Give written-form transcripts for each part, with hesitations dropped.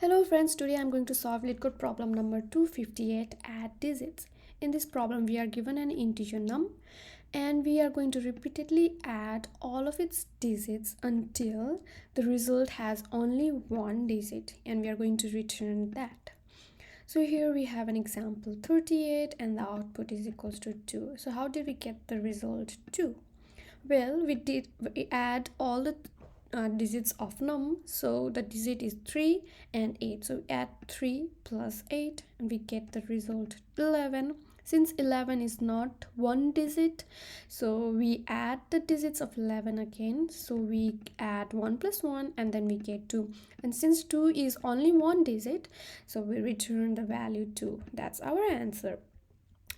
Hello friends, today I'm going to solve LeetCode problem number 258, add digits. In this problem we are given an integer num and we are going to repeatedly add all of its digits until the result has only one digit and we are going to return that. So here we have an example 38 and the output is equals to 2. So how did we get the result 2? Well, we add all the digits of num, so the digit is 3 and 8, so we add 3 plus 8 and we get the result 11. Since 11 is not one digit, so we add the digits of 11 again, so we add 1 plus 1 and then we get 2, and since 2 is only one digit, so we return the value 2. That's our answer.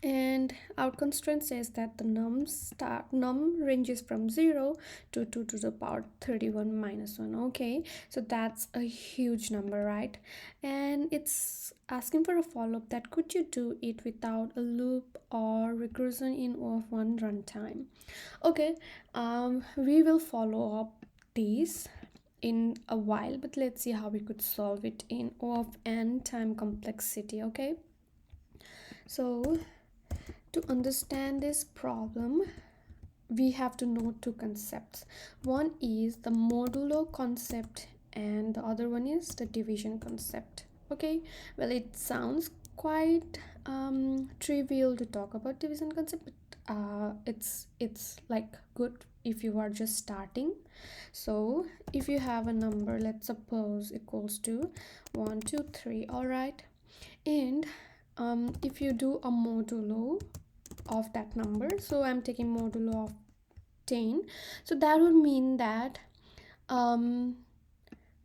And our constraint says that the num ranges from 0 to 2 to the power 31 minus 1. Okay, so that's a huge number, right? And it's asking for a follow-up that could you do it without a loop or recursion in O of n runtime. Okay, we will follow up these in a while, but let's see how we could solve it in O of n time complexity. Okay, so to understand this problem, we have to know two concepts. One is the modulo concept and the other one is the division concept. Okay, well, it sounds quite trivial to talk about division concept, but it's like good if you are just starting. So if you have a number, let's suppose equals to 1 2 3, all right, and if you do a modulo of that number, so I'm taking modulo of 10, so that would mean that the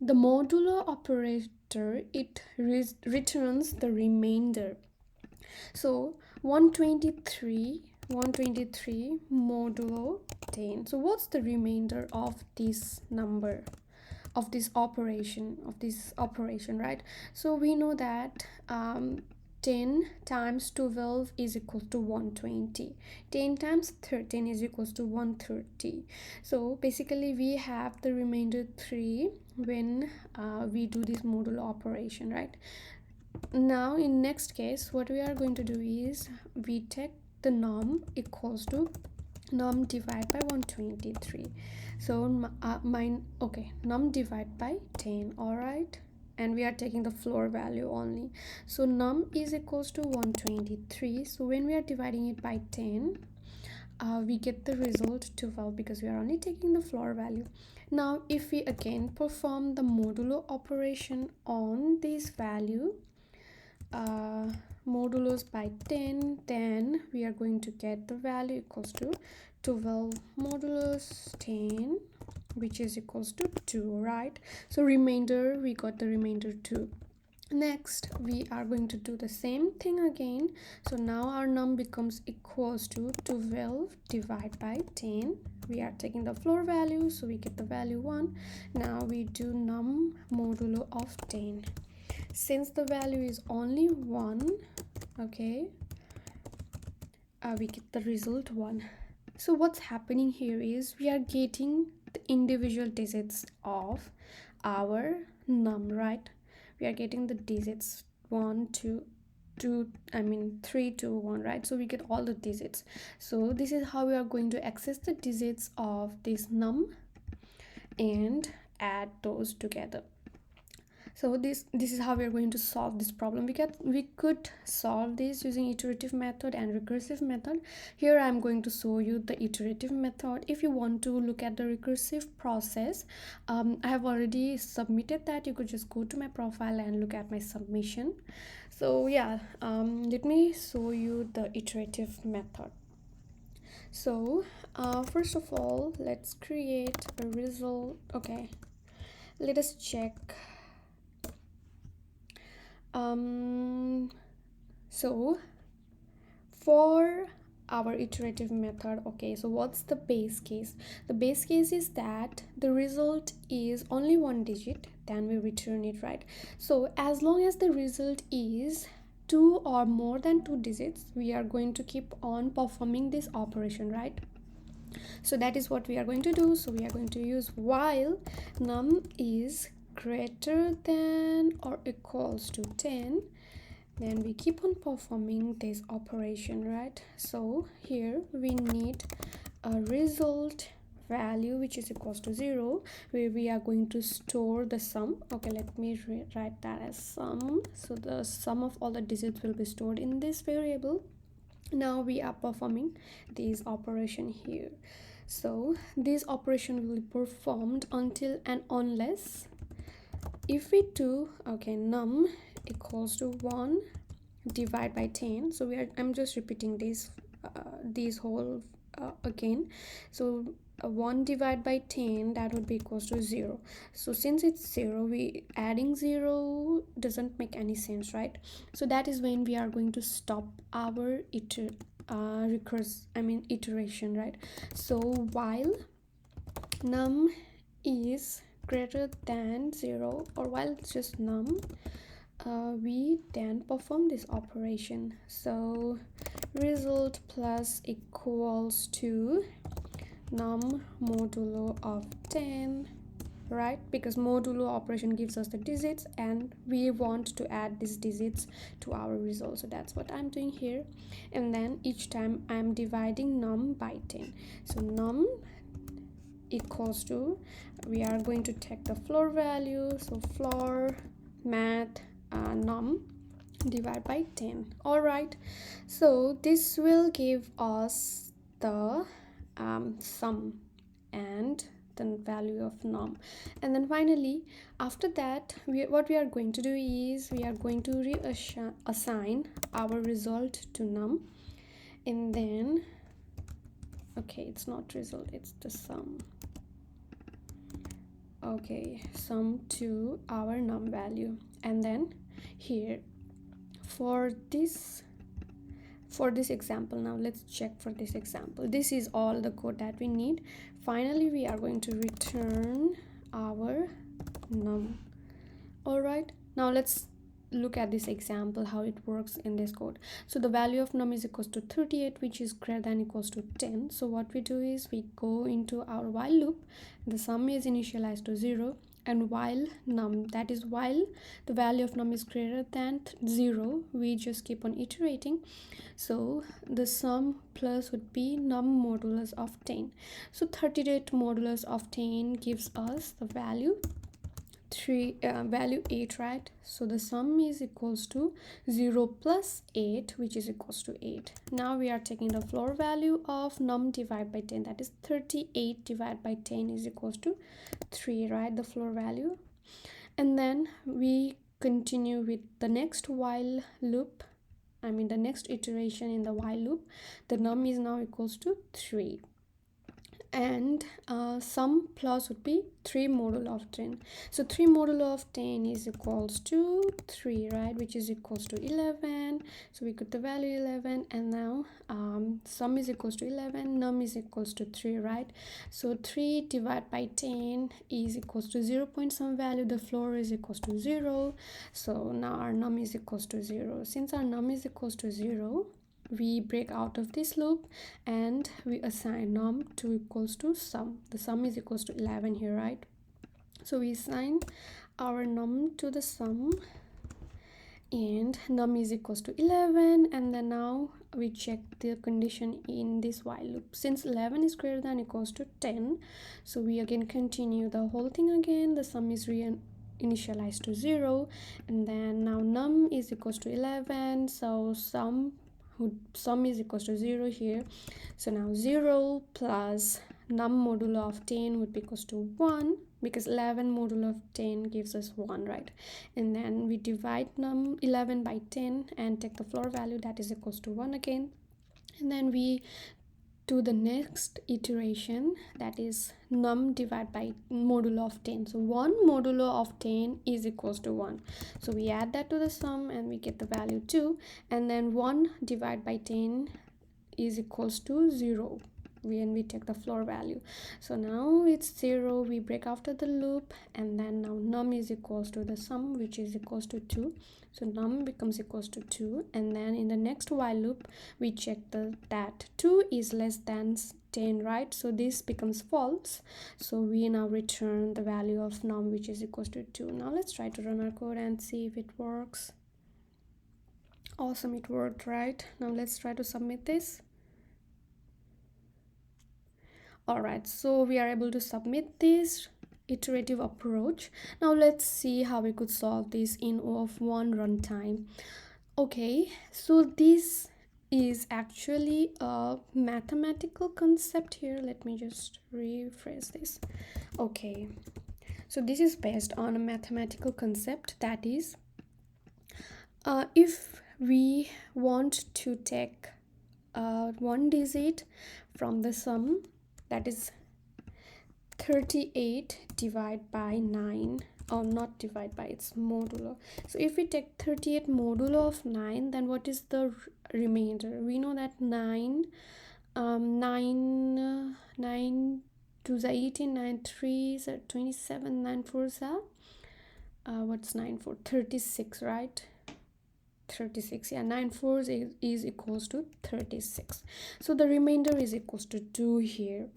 modulo operator, it returns the remainder. So 123 modulo 10, so what's the remainder of this number, of this operation, right? So we know that 10 times 12 is equal to 120. 10 times 13 is equals to 130. So basically we have the remainder 3 when we do this modulo operation, right? Now in next case, what we are going to do is we take the num equals to num divided by 123. So num divided by 10, all right, and we are taking the floor value only. So num is equals to 123. So when we are dividing it by 10, we get the result 12 because we are only taking the floor value. Now if we again perform the modulo operation on this value, modulus by 10, then we are going to get the value equals to 12 modulus 10, which is equals to 2, right? So remainder, we got the remainder 2. Next we are going to do the same thing again. So now our num becomes equals to 12 divided by 10. We are taking the floor value, so we get the value 1. Now we do num modulo of 10. Since the value is only 1, okay, we get the result 1. So what's happening here is we are getting the individual digits of our num, right? We are getting the digits 1 2 3 2 1, right? So we get all the digits. So this is how we are going to access the digits of this num and add those together. So this is how we are going to solve this problem. We could solve this using iterative method and recursive method. Here I am going to show you the iterative method. If you want to look at the recursive process, I have already submitted that. You could just go to my profile and look at my submission. So yeah, let me show you the iterative method. So first of all, let's create a result. Okay, let us check. So for our iterative method, okay, so what's the base case? The base case is that the result is only one digit, then we return it, right? So as long as the result is 2 or more than 2 digits, we are going to keep on performing this operation, right? So that is what we are going to do. So we are going to use while num is greater than or equals to 10, then we keep on performing this operation, right? So here we need a result value which is equals to 0, where we are going to store the sum. Okay, let me write that as sum. So the sum of all the digits will be stored in this variable. Now we are performing this operation here. So this operation will be performed until and unless if we do, okay, num equals to 1 divide by 10. So I'm just repeating this whole again. So 1 divided by 10, that would be equals to 0. So since it's 0, we adding 0 doesn't make any sense, right? So that is when we are going to stop our iteration, right? So while num is greater than 0, or while it's just num, we then perform this operation. So result plus equals to num modulo of 10, right? Because modulo operation gives us the digits and we want to add these digits to our result. So that's what I'm doing here. And then each time I'm dividing num by 10. So num equals to, we are going to take the floor value. So floor math num divide by 10. All right, so this will give us the sum and the value of num. And then finally, after that, what we are going to do is we are going to reassign our result to num. And then, okay, it's not result, it's the sum. Okay, sum to our num value. And then here for this example, now let's check for this example. This is all the code that we need. Finally, we are going to return our num. All right, now let's look at this example, how it works in this code. So the value of num is equals to 38, which is greater than equals to 10. So what we do is we go into our while loop. The sum is initialized to 0, and while num, that is while the value of num is greater than 0, we just keep on iterating. So the sum plus would be num modulus of 10. So 38 modulus of 10 gives us the value 8, right? So the sum is equals to 0 plus 8, which is equals to 8. Now we are taking the floor value of num divided by 10, that is 38 divided by 10 is equals to 3, right? The floor value. And then we continue with the next while loop, the next iteration in the while loop. The num is now equals to 3, and sum plus would be 3 modulo of 10. So 3 modulo of 10 is equals to 3, right, which is equals to 11. So we got the value 11, and now sum is equals to 11, num is equals to 3, right? So 3 divided by 10 is equals to 0 point some value, the floor is equals to 0. So now our num is equals to 0. Since our num is equals to 0, we break out of this loop and we assign num to equals to sum. The sum is equals to 11 here, right? So we assign our num to the sum, and num is equals to 11, and then now we check the condition in this while loop. Since 11 is greater than equals to 10, so we again continue the whole thing again. The sum is initialized to 0, and then now num is equals to 11, so sum is equals to 0 here. So now 0 plus num modulo of 10 would be equals to 1, because 11 modulo of 10 gives us 1, right? And then we divide num 11 by 10 and take the floor value, that is equals to 1 again. And then we do the next iteration, that is num divided by modulo of 10. So 1 modulo of 10 is equals to 1. So we add that to the sum and we get the value 2. And then 1 divided by 10 is equals to 0. when we take the floor value. So now it's 0, we break after the loop, and then now num is equals to the sum, which is equals to 2. So num becomes equals to 2, and then in the next while loop we check that 2 is less than 10, right? So this becomes false, so we now return the value of num, which is equals to 2. Now let's try to run our code and see if it works. Awesome, it worked, right? Now let's try to submit this. All right, so we are able to submit this iterative approach. Now let's see how we could solve this in O of 1 runtime. Okay, so this is actually a mathematical concept here. Let me just rephrase this. Okay, so this is based on a mathematical concept, that is, if we want to take one digit from the sum, that is 38 divided by 9, or not divide by, its modulo. So if we take 38 modulo of 9, then what is the remainder? We know that 9 2 is 18, 9 3 is 27, 9 4 is what's 9 4? 36, right? 36, yeah, 9 4 is equals to 36. So the remainder is equals to 2 here.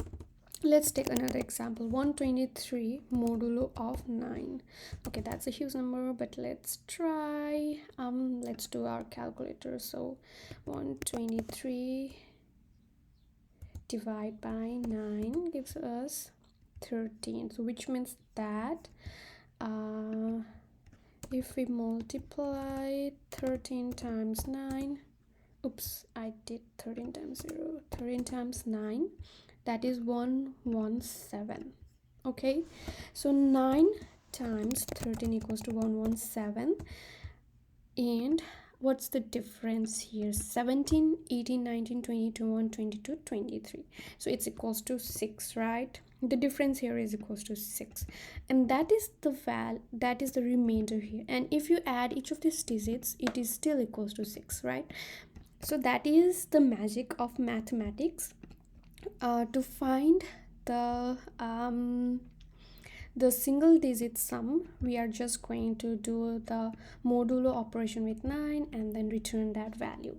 Let's take another example, 123 modulo of 9. Okay, that's a huge number, but let's try, let's do our calculator. So 123 divided by 9 gives us 13, so which means that if we multiply 13 times 9, oops, I did 13 times 0, 13 times 9, that is 117. Okay, so 9 times 13 equals to 117. And what's the difference here? 17, 18, 19, 20, 21, 22, 23. So it's equals to 6, right? The difference here is equals to 6, and that is the remainder here. And if you add each of these digits, it is still equals to 6, right? So that is the magic of mathematics. To find the single digit sum, we are just going to do the modulo operation with 9 and then return that value.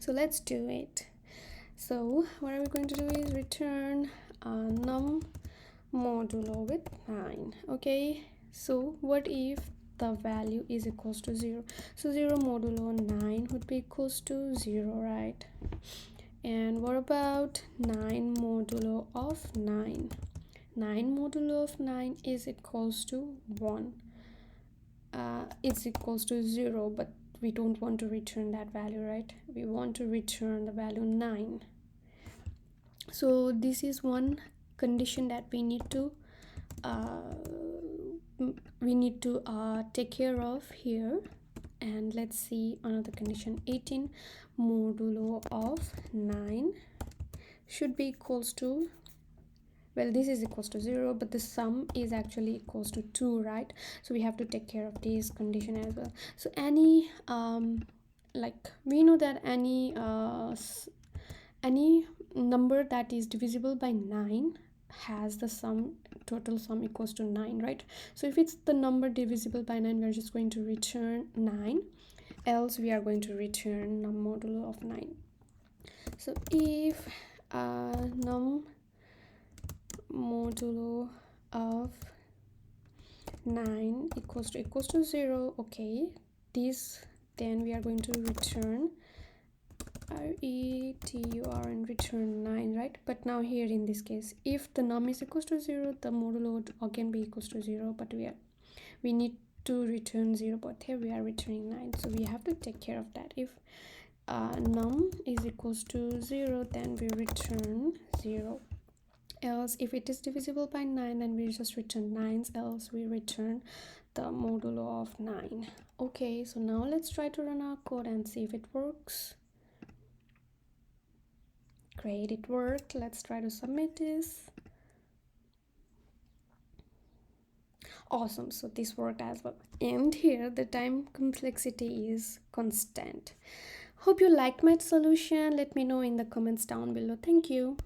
So let's do it. So what are we going to do is return num modulo with 9. Okay, so what if the value is equals to 0? So 0 modulo 9 would be equals to 0, right? And what about 9 modulo of 9? 9 modulo of 9 is equals to 1. It's equals to 0, but we don't want to return that value, right? We want to return the value 9. So this is one condition that we need to take care of here. And let's see another condition. 18 modulo of 9 should be equals to, well, this is equals to 0, but the sum is actually equals to 2, right? So we have to take care of this condition as well. So any like we know that any number that is divisible by 9 has the total sum equals to 9, right? So if it's the number divisible by 9, we're just going to return 9, else we are going to return num modulo of 9. So if num modulo of 9 equals to 0, okay, then we are going to return retur and return 9, right? But now here in this case, if the num is equals to 0, the modulo would again be equals to 0, but we need to return 0, but here we are returning 9, so we have to take care of that. If num is equals to 0, then we return 0, else if it is divisible by 9, then we just return 9s, else we return the modulo of 9. Okay, so now let's try to run our code and see if it works. Great, it worked. Let's try to submit this. Awesome, so this worked as well. And here the time complexity is constant. Hope you liked my solution. Let me know in the comments down below. Thank you.